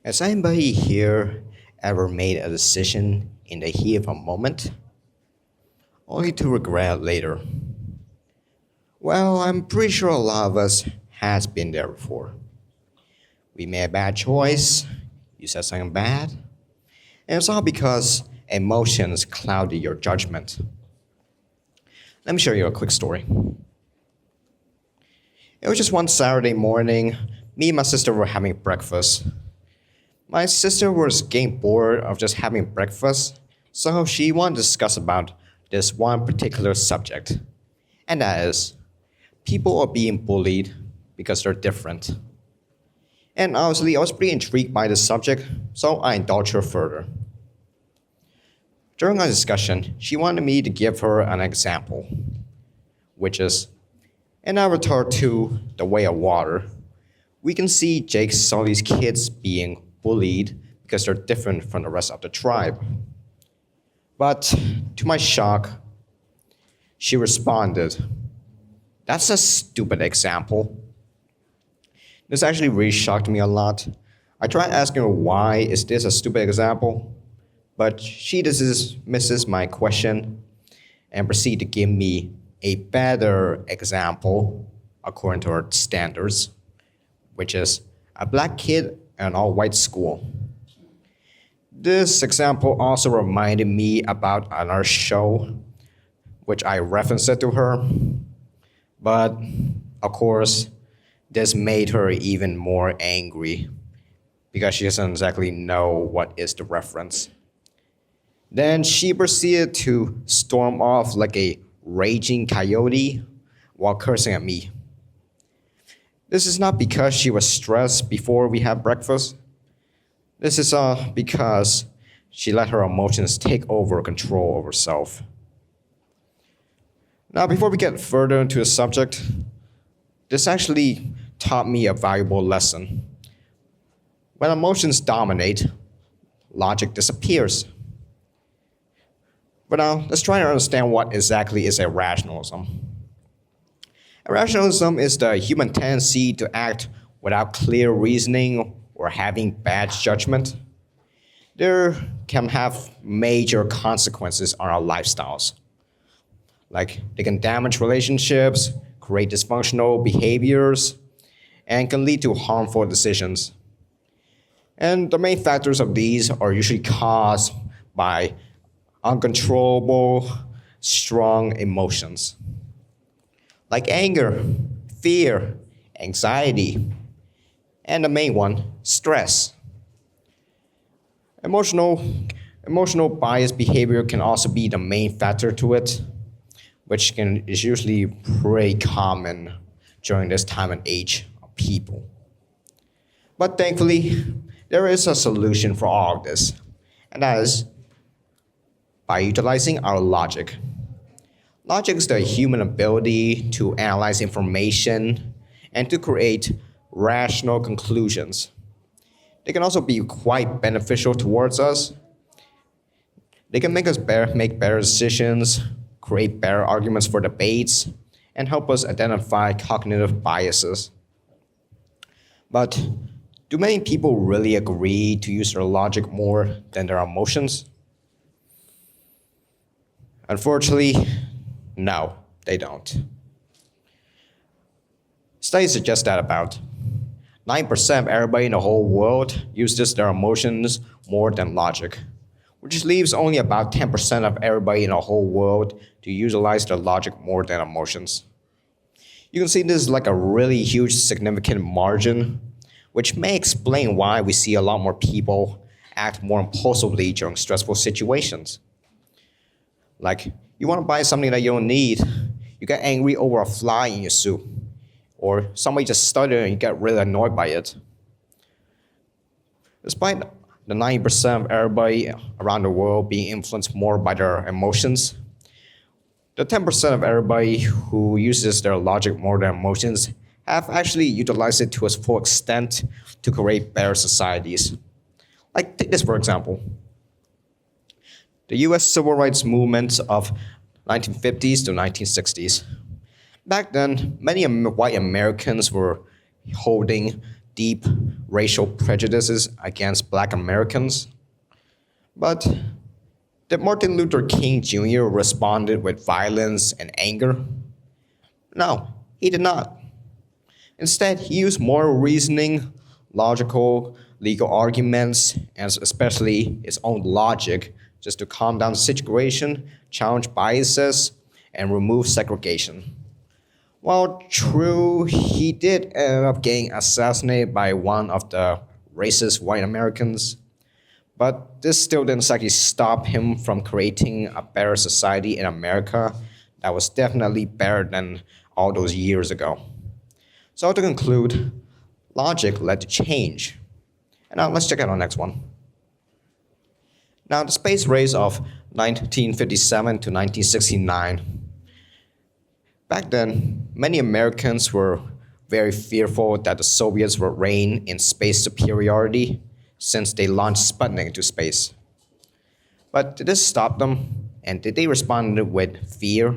Has anybody here ever made a decision in the heat of a moment, only to regret it later? Well, I'm pretty sure a lot of us has been there before. We made a bad choice, you said something bad, and it's all because emotions clouded your judgment. Let me share you a quick story. It was just one Saturday morning, me and my sister were having breakfast. My sister was getting bored of just having breakfast, so she wanted to discuss about this one particular subject, and that is people are being bullied because they're different. And honestly, I was pretty intrigued by this subject, so I indulged her further. During our discussion, she wanted me to give her an example, which is in Avatar 2, The Way of Water, we can see Jake saw these kids being bullied because they're different from the rest of the tribe. But to my shock, she responded, "That's a stupid example." This actually really shocked me a lot. I tried asking her why is this a stupid example, but she dismisses my question and proceeds to give me a better example according to her standards, which is a black kid in an all-white school. This example also reminded me about another show, which I referenced it to her, but of course, this made her even more angry because she doesn't exactly know what is the reference. Then she proceeded to storm off like a raging coyote while cursing at me. This is not because she was stressed before we had breakfast. This is because she let her emotions take over control of herself. Now, before we get further into the subject, this actually taught me a valuable lesson. When emotions dominate, logic disappears. But now, let's try to understand what exactly is irrationalism. Irrationalism is the human tendency to act without clear reasoning or having bad judgment. There can have major consequences on our lifestyles. Like they can damage relationships, create dysfunctional behaviors, and can lead to harmful decisions. And the main factors of these are usually caused by uncontrollable, strong emotions like anger, fear, anxiety, and the main one, stress. Emotional biased behavior can also be the main factor to it, which is usually pretty common during this time and age of people. But thankfully, there is a solution for all of this, and that is by utilizing our logic. Logic is the human ability to analyze information and to create rational conclusions. They can also be quite beneficial towards us. They can make us make better decisions, create better arguments for debates, and help us identify cognitive biases. But do many people really agree to use their logic more than their emotions? Unfortunately, no, they don't. Studies suggest that about 9% of everybody in the whole world uses their emotions more than logic, which leaves only about 10% of everybody in the whole world to utilize their logic more than emotions. You can see this is like a really huge significant margin, which may explain why we see a lot more people act more impulsively during stressful situations. Like, you want to buy something that you don't need, you get angry over a fly in your soup, or somebody just stuttered and you get really annoyed by it. Despite the 90% of everybody around the world being influenced more by their emotions, the 10% of everybody who uses their logic more than emotions have actually utilized it to its full extent to create better societies. Like, take this for example. The US civil rights movement of 1950s to 1960s. Back then, many white Americans were holding deep racial prejudices against Black Americans. But did Martin Luther King Jr. responded with violence and anger? No, he did not. Instead, he used moral reasoning, logical, legal arguments, and especially his own logic just to calm down the situation, challenge biases, and remove segregation. While true, he did end up getting assassinated by one of the racist white Americans, but this still didn't exactly stop him from creating a better society in America that was definitely better than all those years ago. So to conclude, logic led to change. And now let's check out our next one. Now, the space race of 1957 to 1969. Back then, many Americans were very fearful that the Soviets would reign in space superiority since they launched Sputnik into space. But did this stop them? And did they respond with fear?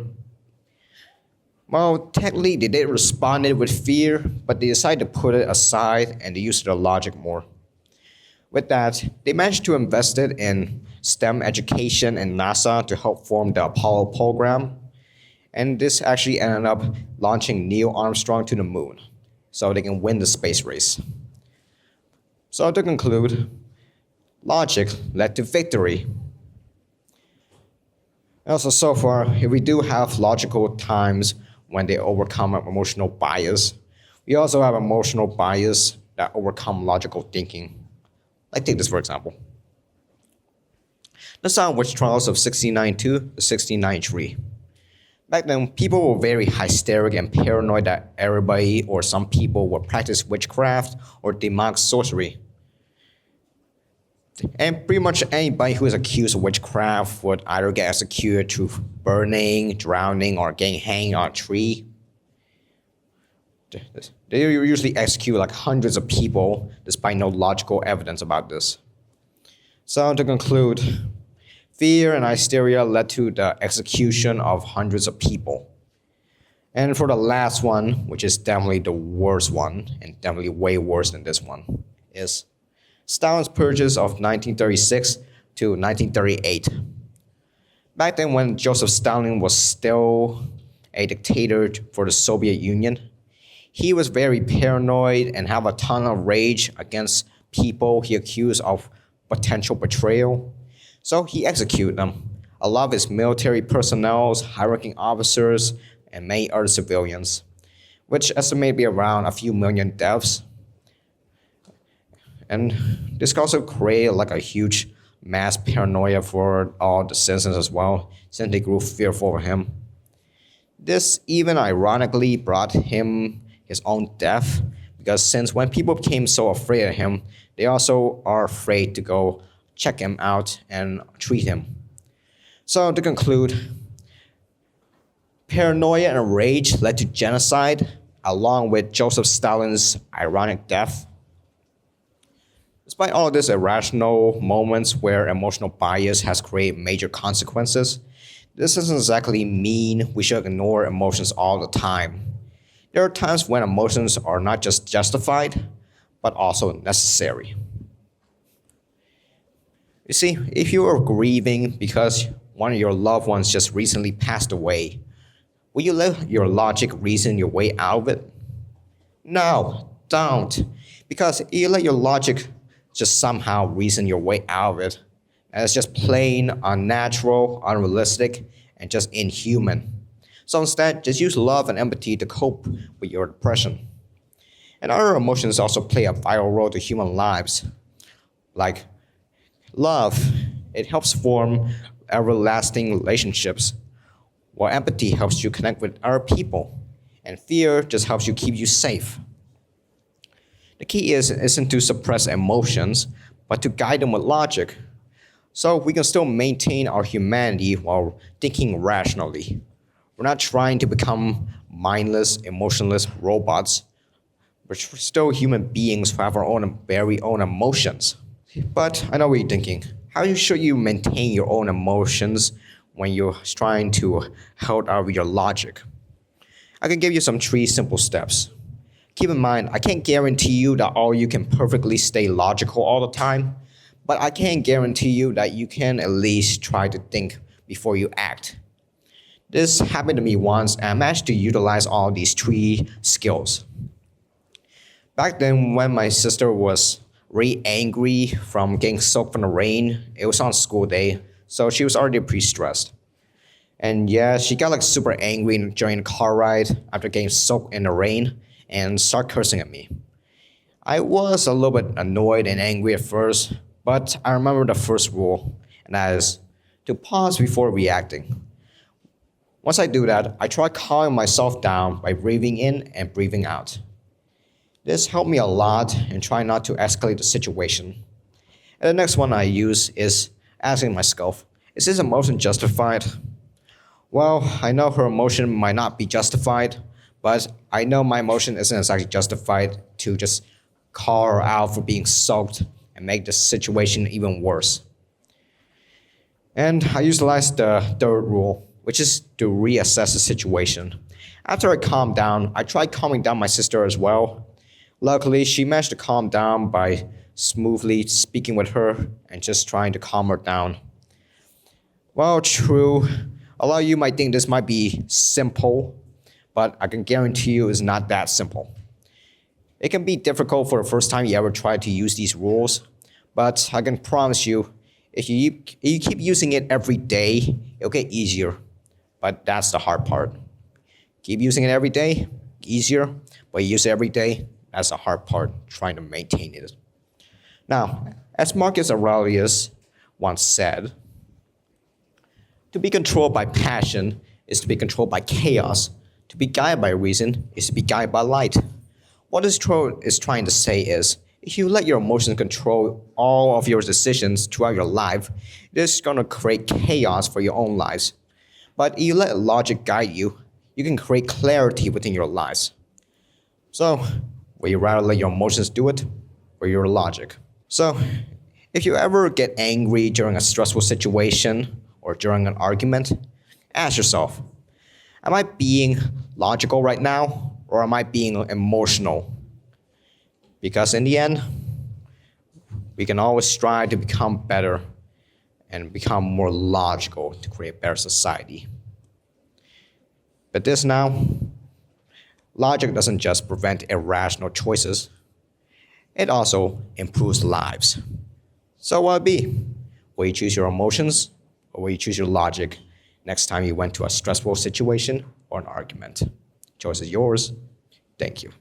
Well, technically, they did respond with fear, but they decided to put it aside and they used their logic more. With that, they managed to invest it in STEM education in NASA to help form the Apollo program. And this actually ended up launching Neil Armstrong to the moon, so they can win the space race. So to conclude, logic led to victory. Also, so far, we do have logical times when they overcome emotional bias. We also have emotional bias that overcome logical thinking. Like take this for example. Let's start with trials of 1692 to 1693. Back then, people were very hysteric and paranoid that everybody or some people would practice witchcraft or demonic sorcery. And pretty much anybody who is accused of witchcraft would either get executed through burning, drowning, or getting hanged on a tree. They usually execute like hundreds of people despite no logical evidence about this. So to conclude, fear and hysteria led to the execution of hundreds of people. And for the last one, which is definitely the worst one, and definitely way worse than this one, is Stalin's purges of 1936 to 1938. Back then when Joseph Stalin was still a dictator for the Soviet Union, he was very paranoid and had a ton of rage against people he accused of potential betrayal. So he executed them. A lot of his military personnel, high-ranking officers, and many other civilians, which estimated to be around a few million deaths. And this also created like a huge mass paranoia for all the citizens as well, since they grew fearful of him. This even ironically brought him his own death, because since when people became so afraid of him, they also are afraid to go check him out and treat him. So to conclude, paranoia and rage led to genocide, along with Joseph Stalin's ironic death. Despite all of these irrational moments where emotional bias has created major consequences, this doesn't exactly mean we should ignore emotions all the time. There are times when emotions are not just justified, but also necessary. You see, if you are grieving because one of your loved ones just recently passed away, will you let your logic reason your way out of it? No, don't. Because if you let your logic just somehow reason your way out of it, and it's just plain unnatural, unrealistic, and just inhuman. So instead, just use love and empathy to cope with your depression. And other emotions also play a vital role to human lives. Like love, it helps form everlasting relationships, while empathy helps you connect with other people, and fear just helps you keep you safe. The key isn't to suppress emotions, but to guide them with logic, so we can still maintain our humanity while thinking rationally. We're not trying to become mindless, emotionless robots. We're still human beings who have our own very own emotions. But I know what you're thinking. How should you maintain your own emotions when you're trying to hold out your logic? I can give you some 3 simple steps. Keep in mind, I can't guarantee you that all you can perfectly stay logical all the time, but I can guarantee you that you can at least try to think before you act. This happened to me once, and I managed to utilize all these three skills. Back then, when my sister was really angry from getting soaked from the rain, it was on school day, so she was already pretty stressed. And yeah, she got like super angry during the car ride after getting soaked in the rain and started cursing at me. I was a little bit annoyed and angry at first, but I remember the first rule, and that is to pause before reacting. Once I do that, I try calming myself down by breathing in and breathing out. This helped me a lot in trying not to escalate the situation. And the next one I use is asking myself, is this emotion justified? Well, I know her emotion might not be justified, but I know my emotion isn't exactly justified to just call her out for being soaked and make the situation even worse. And I utilize the third rule, which is to reassess the situation. After I calm down, I tried calming down my sister as well. Luckily, she managed to calm down by smoothly speaking with her and just trying to calm her down. Well, true, a lot of you might think this might be simple, but I can guarantee you it's not that simple. It can be difficult for the first time you ever try to use these rules, but I can promise you, if you keep using it every day, it'll get easier. But that's the hard part. Keep using it every day, easier, but you use it every day, that's the hard part, trying to maintain it. Now, as Marcus Aurelius once said, to be controlled by passion is to be controlled by chaos. To be guided by reason is to be guided by light. What this quote is trying to say is, if you let your emotions control all of your decisions throughout your life, it is going to create chaos for your own lives. But if you let logic guide you, you can create clarity within your lives. So, would you rather let your emotions do it, or your logic? So, if you ever get angry during a stressful situation or during an argument, ask yourself, am I being logical right now, or am I being emotional? Because in the end, we can always strive to become better and become more logical to create a better society. But this now, logic doesn't just prevent irrational choices, it also improves lives. So what will it be? Will you choose your emotions, or will you choose your logic next time you went to a stressful situation or an argument? Choice is yours. Thank you.